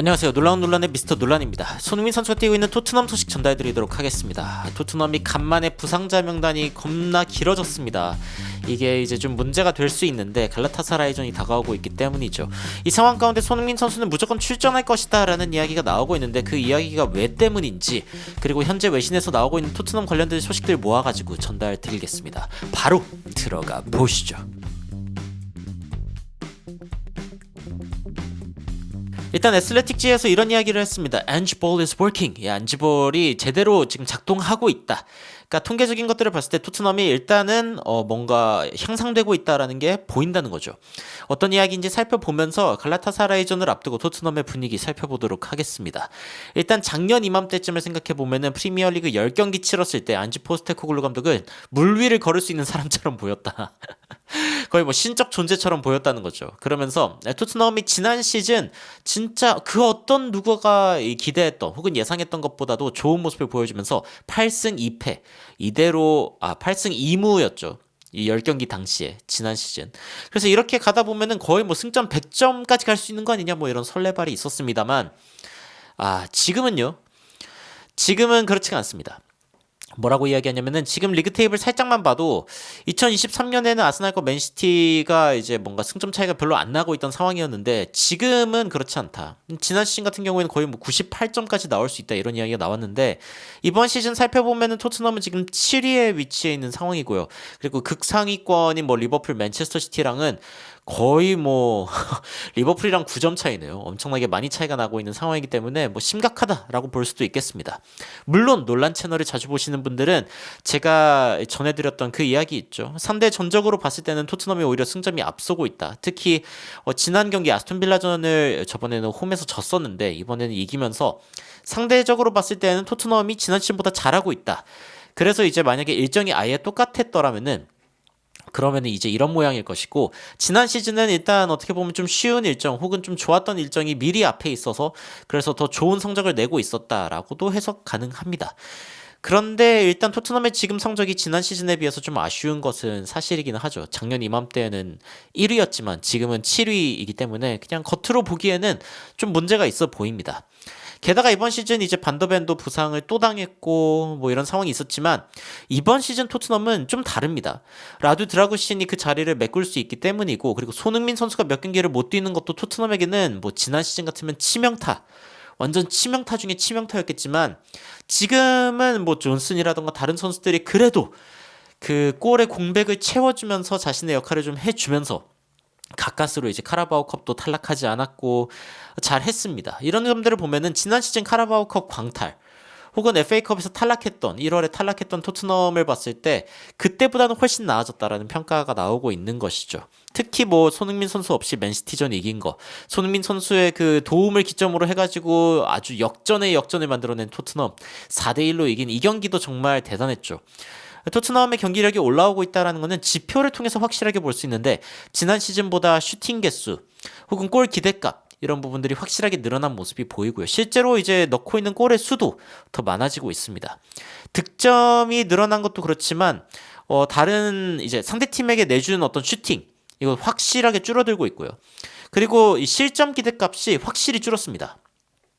안녕하세요. 놀라운 논란의 미스터 논란입니다. 손흥민 선수가 뛰고 있는 토트넘 소식 전달해드리도록 하겠습니다. 토트넘이 간만에 부상자 명단이 겁나 길어졌습니다. 이게 이제 좀 문제가 될 수 있는데 갈라타사라이전이 다가오고 있기 때문이죠. 이 상황 가운데 손흥민 선수는 무조건 출전할 것이다 라는 이야기가 나오고 있는데 그 이야기가 왜 때문인지, 그리고 현재 외신에서 나오고 있는 토트넘 관련된 소식들 모아가지고 전달드리겠습니다. 바로 들어가 보시죠. 일단 애슬레틱지에서 이런 이야기를 했습니다. 안지볼 is working. 안지볼이 제대로 지금 작동하고 있다. 그러니까 통계적인 것들을 봤을 때 토트넘이 일단은 뭔가 향상되고 있다라는 게 보인다는 거죠. 어떤 이야기인지 살펴보면서 갈라타사라이전을 앞두고 토트넘의 분위기 살펴보도록 하겠습니다. 일단 작년 이맘때쯤을 생각해보면은 프리미어리그 10경기 치렀을 때 안지 포스테코글루 감독은 물 위를 걸을 수 있는 사람처럼 보였다. 거의 뭐 신적 존재처럼 보였다는 거죠. 그러면서 토트넘이 지난 시즌 진짜 그 어떤 누구가 기대했던 혹은 예상했던 것보다도 좋은 모습을 보여주면서 8승 2패 이대로 8승 2무였죠. 이 10경기 당시에 지난 시즌. 그래서 이렇게 가다 보면은 거의 뭐 승점 100점까지 갈 수 있는 거 아니냐 뭐 이런 설레발이 있었습니다만 지금은요. 지금은 그렇지가 않습니다. 뭐라고 이야기하냐면은 지금 리그 테이블 살짝만 봐도 2023년에는 아스날과 맨시티가 이제 뭔가 승점 차이가 별로 안 나고 있던 상황이었는데 지금은 그렇지 않다. 지난 시즌 같은 경우에는 거의 뭐 98점까지 나올 수 있다 이런 이야기가 나왔는데 이번 시즌 살펴보면은 토트넘은 지금 7위에 위치해 있는 상황이고요. 그리고 극상위권인 뭐 리버풀, 맨체스터 시티랑은 거의 뭐 리버풀이랑 9점 차이네요. 엄청나게 많이 차이가 나고 있는 상황이기 때문에 뭐 심각하다라고 볼 수도 있겠습니다. 물론 논란 채널을 자주 보시는 분들은 제가 전해드렸던 그 이야기 있죠. 상대 전적으로 봤을 때는 토트넘이 오히려 승점이 앞서고 있다. 특히 지난 경기 아스톤빌라전을 저번에는 홈에서 졌었는데 이번에는 이기면서 상대적으로 봤을 때는 토트넘이 지난 시즌보다 잘하고 있다. 그래서 이제 만약에 일정이 아예 똑같았더라면은 그러면 이제 이런 모양일 것이고, 지난 시즌은 일단 어떻게 보면 좀 쉬운 일정 혹은 좀 좋았던 일정이 미리 앞에 있어서 그래서 더 좋은 성적을 내고 있었다라고도 해석 가능합니다. 그런데 일단 토트넘의 지금 성적이 지난 시즌에 비해서 좀 아쉬운 것은 사실이긴 하죠. 작년 이맘때는 1위였지만 지금은 7위이기 때문에 그냥 겉으로 보기에는 좀 문제가 있어 보입니다. 게다가 이번 시즌 이제 반더벤도 부상을 또 당했고 뭐 이런 상황이 있었지만 이번 시즌 토트넘은 좀 다릅니다. 라두 드라구신이 그 자리를 메꿀 수 있기 때문이고, 그리고 손흥민 선수가 몇 경기를 못 뛰는 것도 토트넘에게는 뭐 지난 시즌 같으면 치명타, 완전 치명타 중에 치명타였겠지만 지금은 뭐 존슨이라던가 다른 선수들이 그래도 그 골의 공백을 채워주면서 자신의 역할을 좀 해주면서 가까스로 이제 카라바오컵도 탈락하지 않았고 잘했습니다. 이런 점들을 보면은 지난 시즌 카라바오컵 광탈 혹은 FA컵에서 탈락했던 1월에 탈락했던 토트넘을 봤을 때 그때보다는 훨씬 나아졌다라는 평가가 나오고 있는 것이죠. 특히 뭐 손흥민 선수 없이 맨시티전 이긴 거, 손흥민 선수의 그 도움을 기점으로 해가지고 아주 역전의 역전을 만들어낸 토트넘 4대1로 이긴 이 경기도 정말 대단했죠. 토트넘의 경기력이 올라오고 있다는 것은 지표를 통해서 확실하게 볼 수 있는데 지난 시즌보다 슈팅 개수 혹은 골 기대값 이런 부분들이 확실하게 늘어난 모습이 보이고요. 실제로 이제 넣고 있는 골의 수도 더 많아지고 있습니다. 득점이 늘어난 것도 그렇지만 다른 이제 상대팀에게 내주는 어떤 슈팅 이거 확실하게 줄어들고 있고요. 그리고 이 실점 기대값이 확실히 줄었습니다.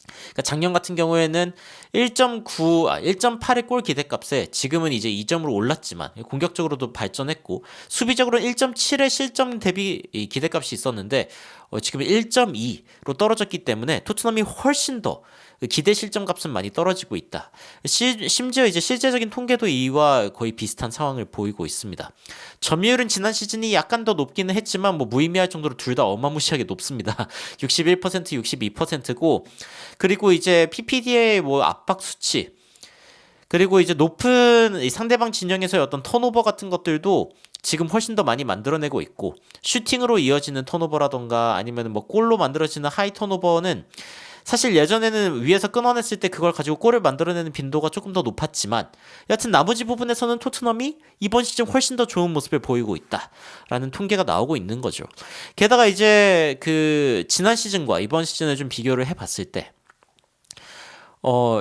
그러니까 작년 같은 경우에는 1.8의 골 기대값에 지금은 이제 2점으로 올랐지만 공격적으로도 발전했고 수비적으로 1.7의 실점 대비 기대값이 있었는데 지금 1.2로 떨어졌기 때문에 토트넘이 훨씬 더 기대 실점 값은 많이 떨어지고 있다. 심지어 이제 실제적인 통계도 이와 거의 비슷한 상황을 보이고 있습니다. 점유율은 지난 시즌이 약간 더 높기는 했지만 뭐 무의미할 정도로 둘 다 어마무시하게 높습니다. 61%, 62%고, 그리고 이제 PPD의 뭐 압박 수치, 그리고 이제 높은 상대방 진영에서의 어떤 턴오버 같은 것들도 지금 훨씬 더 많이 만들어내고 있고, 슈팅으로 이어지는 턴오버라던가 아니면 뭐 골로 만들어지는 하이 턴오버는 사실 예전에는 위에서 끊어냈을 때 그걸 가지고 골을 만들어내는 빈도가 조금 더 높았지만 여하튼 나머지 부분에서는 토트넘이 이번 시즌 훨씬 더 좋은 모습을 보이고 있다라는 통계가 나오고 있는 거죠. 게다가 이제 그 지난 시즌과 이번 시즌을 좀 비교를 해봤을 때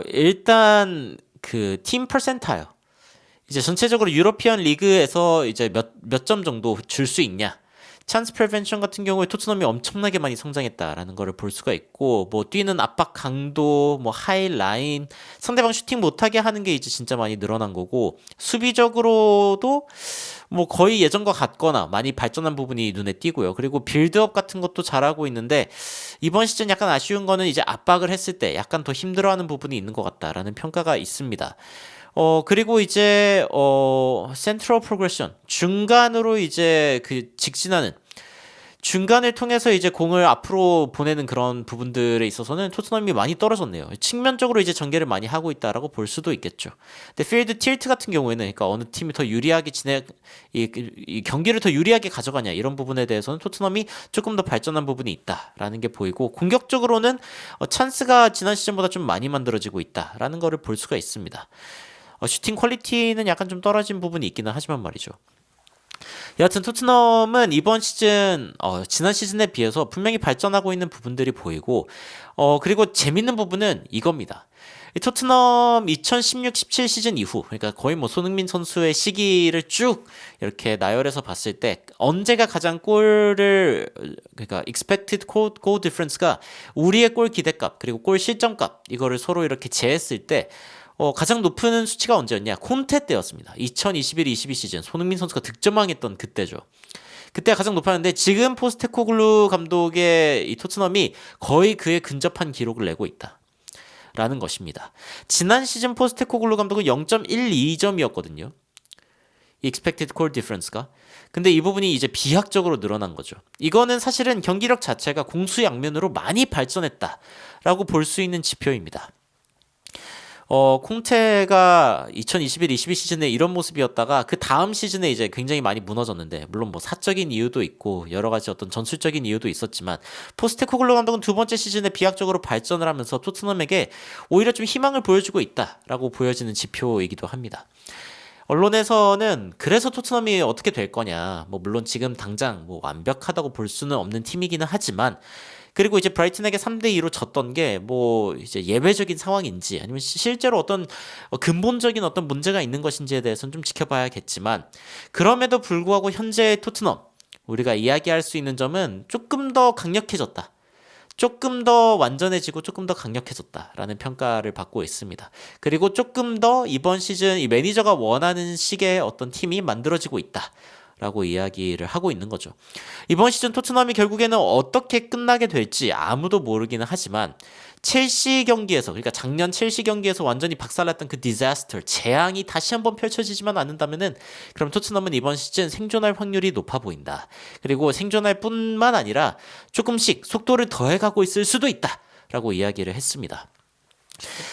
일단 그 팀 퍼센타일 이제 전체적으로 유러피언 리그에서 이제 몇 점 정도 줄 수 있냐, 찬스 프리벤션 같은 경우에 토트넘이 엄청나게 많이 성장했다라는 거를 볼 수가 있고 뭐 뛰는 압박 강도, 뭐 하이 라인, 상대방 슈팅 못하게 하는 게 이제 진짜 많이 늘어난 거고 수비적으로도 뭐 거의 예전과 같거나 많이 발전한 부분이 눈에 띄고요. 그리고 빌드업 같은 것도 잘하고 있는데 이번 시즌 약간 아쉬운 거는 이제 압박을 했을 때 약간 더 힘들어하는 부분이 있는 것 같다라는 평가가 있습니다. 그리고 이제 센트럴 프로그레션 중간으로 이제 그 직진하는 중간을 통해서 이제 공을 앞으로 보내는 그런 부분들에 있어서는 토트넘이 많이 떨어졌네요. 측면적으로 이제 전개를 많이 하고 있다라고 볼 수도 있겠죠. 근데 필드 틸트 같은 경우에는 그러니까 어느 팀이 더 유리하게 이 경기를 더 유리하게 가져가냐 이런 부분에 대해서는 토트넘이 조금 더 발전한 부분이 있다라는 게 보이고 공격적으로는 찬스가 지난 시즌보다 좀 많이 만들어지고 있다라는 거를 볼 수가 있습니다. 슈팅 퀄리티는 약간 좀 떨어진 부분이 있기는 하지만 말이죠. 여하튼 토트넘은 이번 시즌 지난 시즌에 비해서 분명히 발전하고 있는 부분들이 보이고 그리고 재밌는 부분은 이겁니다. 이 토트넘 2016-17 시즌 이후 그러니까 거의 뭐 손흥민 선수의 시기를 쭉 이렇게 나열해서 봤을 때 언제가 가장 그러니까 expected goal difference가 우리의 골 기대값 그리고 골 실점값 이거를 서로 이렇게 재했을 때 가장 높은 수치가 언제였냐? 콘테 때였습니다. 2021-22 시즌 손흥민 선수가 득점왕했던 그때죠. 그때가 가장 높았는데 지금 포스테코글루 감독의 이 토트넘이 거의 그에 근접한 기록을 내고 있다라는 것입니다. 지난 시즌 포스테코글루 감독은 0.12점이었거든요. expected goal difference가. 근데 이 부분이 이제 비약적으로 늘어난 거죠. 이거는 사실은 경기력 자체가 공수양면으로 많이 발전했다라고 볼 수 있는 지표입니다. 콩테가 2021-22 시즌에 이런 모습이었다가 그 다음 시즌에 이제 굉장히 많이 무너졌는데 물론 뭐 사적인 이유도 있고 여러 가지 어떤 전술적인 이유도 있었지만 포스테코글루 감독은 두 번째 시즌에 비약적으로 발전을 하면서 토트넘에게 오히려 좀 희망을 보여주고 있다라고 보여지는 지표이기도 합니다. 언론에서는 그래서 토트넘이 어떻게 될 거냐 뭐 물론 지금 당장 뭐 완벽하다고 볼 수는 없는 팀이기는 하지만 그리고 이제 브라이튼에게 3대2로 졌던 게 뭐 이제 예외적인 상황인지 아니면 실제로 어떤 근본적인 어떤 문제가 있는 것인지에 대해서는 좀 지켜봐야겠지만 그럼에도 불구하고 현재의 토트넘 우리가 이야기할 수 있는 점은 조금 더 강력해졌다. 조금 더 완전해지고 조금 더 강력해졌다라는 평가를 받고 있습니다. 그리고 조금 더 이번 시즌 이 매니저가 원하는 식의 어떤 팀이 만들어지고 있다. 라고 이야기를 하고 있는 거죠. 이번 시즌 토트넘이 결국에는 어떻게 끝나게 될지 아무도 모르기는 하지만 첼시 경기에서 그러니까 작년 첼시 경기에서 완전히 박살났던 그 디자스터 재앙이 다시 한번 펼쳐지지만 않는다면은 그럼 토트넘은 이번 시즌 생존할 확률이 높아 보인다. 그리고 생존할 뿐만 아니라 조금씩 속도를 더해가고 있을 수도 있다. 라고 이야기를 했습니다.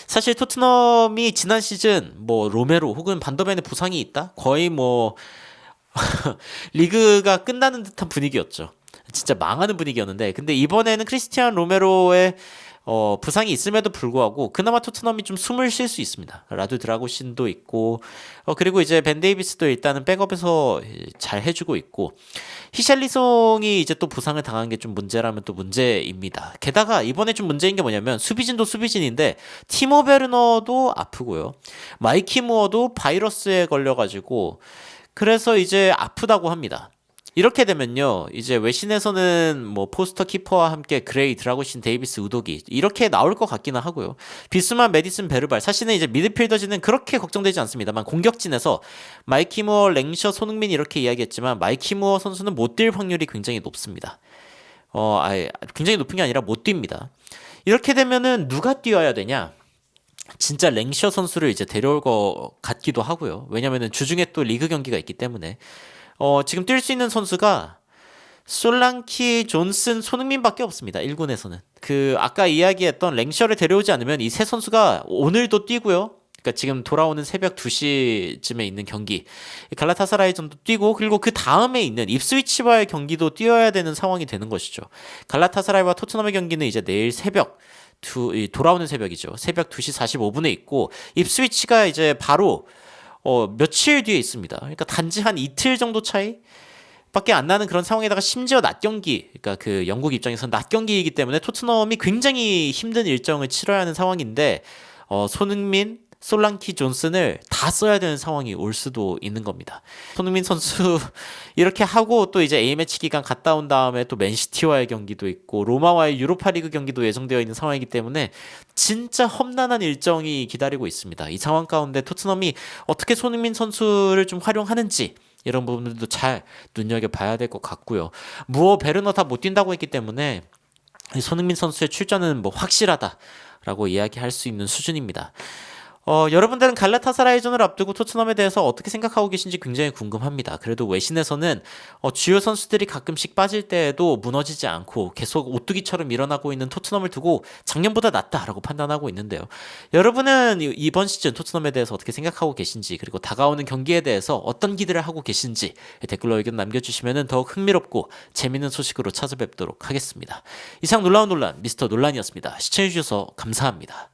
사실 토트넘이 지난 시즌 뭐 로메로 혹은 반더벤의 부상이 있다? 거의 뭐 리그가 끝나는 듯한 분위기였죠. 진짜 망하는 분위기였는데 근데 이번에는 크리스티안 로메로의 부상이 있음에도 불구하고 그나마 토트넘이 좀 숨을 쉴 수 있습니다. 라두 드라고신도 있고 그리고 이제 벤 데이비스도 일단은 백업에서 잘 해주고 있고 히샬리송이 이제 또 부상을 당한 게 좀 문제라면 또 문제입니다. 게다가 이번에 좀 문제인 게 뭐냐면 수비진도 수비진인데 티모 베르너도 아프고요. 마이키 무어도 바이러스에 걸려가지고 그래서 이제 아프다고 합니다. 이렇게 되면요, 이제 외신에서는 뭐 포스터 키퍼와 함께 그레이, 드라고신, 데이비스, 우도기 이렇게 나올 것 같기는 하고요. 비스만, 메디슨, 베르발 사실은 이제 미드필더진은 그렇게 걱정되지 않습니다만 공격진에서 마이키 무어, 랭셔, 손흥민 이렇게 이야기했지만 마이키 무어 선수는 못 뛸 확률이 굉장히 높습니다. 굉장히 높은 게 아니라 못 뜁니다. 이렇게 되면은 누가 뛰어야 되냐? 진짜 랭셔 선수를 이제 데려올 것 같기도 하고요. 왜냐면은 주중에 또 리그 경기가 있기 때문에 지금 뛸 수 있는 선수가 솔랑키, 존슨, 손흥민밖에 없습니다. 1군에서는. 그 아까 이야기했던 랭셔를 데려오지 않으면 이 세 선수가 오늘도 뛰고요. 그러니까 지금 돌아오는 새벽 2시쯤에 있는 경기 갈라타사라이전도 뛰고 그리고 그 다음에 있는 입스위치와의 경기도 뛰어야 되는 상황이 되는 것이죠. 갈라타사라이와 토트넘의 경기는 이제 내일 새벽 돌아오는 새벽이죠. 새벽 2시 45분에 있고 입스위치가 이제 바로 며칠 뒤에 있습니다. 그러니까 단지 한 이틀 정도 차이 밖에 안 나는 그런 상황에다가 심지어 낮 경기, 그러니까 그 영국 입장에서는 낮 경기이기 때문에 토트넘이 굉장히 힘든 일정을 치러야 하는 상황인데 손흥민, 솔랑키 존슨을 다 써야 되는 상황이 올 수도 있는 겁니다. 손흥민 선수 이렇게 하고 또 이제 A매치 기간 갔다 온 다음에 또 맨시티와의 경기도 있고 로마와의 유로파리그 경기도 예정되어 있는 상황이기 때문에 진짜 험난한 일정이 기다리고 있습니다. 이 상황 가운데 토트넘이 어떻게 손흥민 선수를 좀 활용하는지 이런 부분들도 잘 눈여겨봐야 될 것 같고요. 무어 베르너 다 못 뛴다고 했기 때문에 손흥민 선수의 출전은 뭐 확실하다라고 이야기할 수 있는 수준입니다. 여러분들은 갈라타사라이전을 앞두고 토트넘에 대해서 어떻게 생각하고 계신지 굉장히 궁금합니다. 그래도 외신에서는 주요 선수들이 가끔씩 빠질 때에도 무너지지 않고 계속 오뚜기처럼 일어나고 있는 토트넘을 두고 작년보다 낫다라고 판단하고 있는데요. 여러분은 이번 시즌 토트넘에 대해서 어떻게 생각하고 계신지 그리고 다가오는 경기에 대해서 어떤 기대를 하고 계신지 댓글로 의견 남겨주시면 더욱 흥미롭고 재밌는 소식으로 찾아뵙도록 하겠습니다. 이상 놀라운 논란 미스터 논란이었습니다. 시청해주셔서 감사합니다.